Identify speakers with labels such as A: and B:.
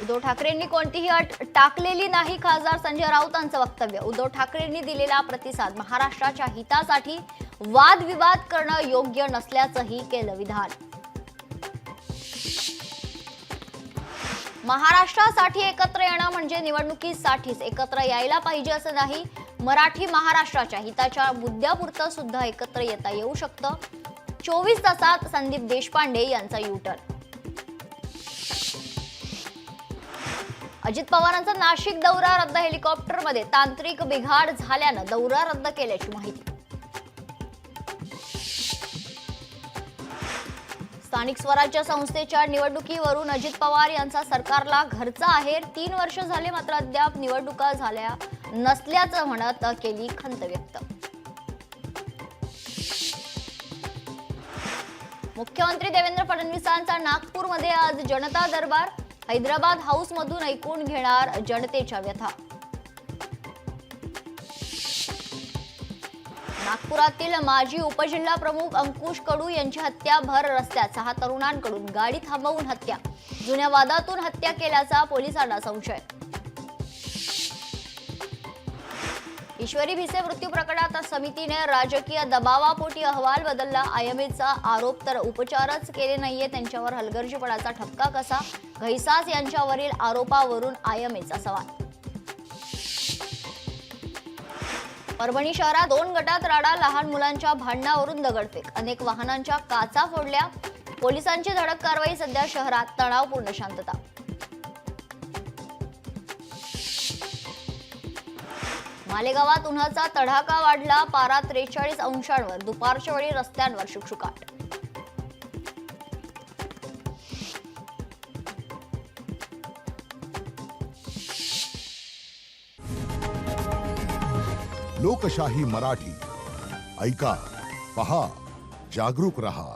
A: उद्धव ठाकरेंनी कोणतीही अट टाकलेली नाही. खासदार संजय राऊतांचं वक्तव्य. उद्धव ठाकरेंनी दिलेला प्रतिसाद. महाराष्ट्राच्या हितासाठी वादविवाद करणं योग्य नसल्याचंही केलं विधान. महाराष्ट्रासाठी एकत्र येणं म्हणजे निवडणुकीसाठीच एकत्र यायला पाहिजे असं नाही. मराठी महाराष्ट्राच्या हिताच्या मुद्द्यापुरतं सुद्धा एकत्र येता येऊ शकतं. 24 तासात संदीप देशपांडे यांचा युटर्न. अजित पवारांचा नाशिक दौरा रद्द. हेलिकॉप्टरमध्ये तांत्रिक बिघाड झाल्यानं दौरा रद्द केल्याची माहिती. स्थानिक स्वराज्य संस्थेच्या निवडणुकीवरून अजित पवार यांचा सरकारला घरचा आहेर. 3 वर्ष झाले मात्र अद्याप निवडणुका झाल्या नसल्याचं म्हणत केली खंत व्यक्त. मुख्यमंत्री देवेंद्र फडणवीसांचा नागपूरमध्ये आज जनता दरबार. हैदराबाद हाऊसमधून ऐकून घेणार जनतेच्या व्यथा. नागपुरातील माजी उपजिल्हा प्रमुख अंकुश कडू यांची हत्या. भर रस्त्यात 6 तरुणांकडून गाडी थांबवून हत्या. जुन्या वादातून हत्या केल्याचा पोलिसांना संशय. ईश्वरी भिसे मृत्यू प्रकरणात समितीने राजकीय दबावापोटी अहवाल बदलला. आयएमएचा आरोप तर उपचारच केले नाहीये त्यांच्यावर हलगर्जीपणाचा ठपका कसा. घैसास यांच्यावरील आरोपावरून आयएमएचा सवाल. परभणी शहरात 2 गटात राडा. लहान मुलांच्या भांडणावरून दगडफेक. अनेक वाहनांच्या काचा फोडल्या. पोलिसांची धडक कारवाई. सध्या शहरात तणावपूर्ण शांतता. मालेगावात उन्हाचा तडाखा वाढला. पारा 43 अंशांवर. दुपारच्या वेळी रस्त्यांवर शुकशुकाट.
B: लोकशाही मराठी ऐका, पहा, जागरूक रहा.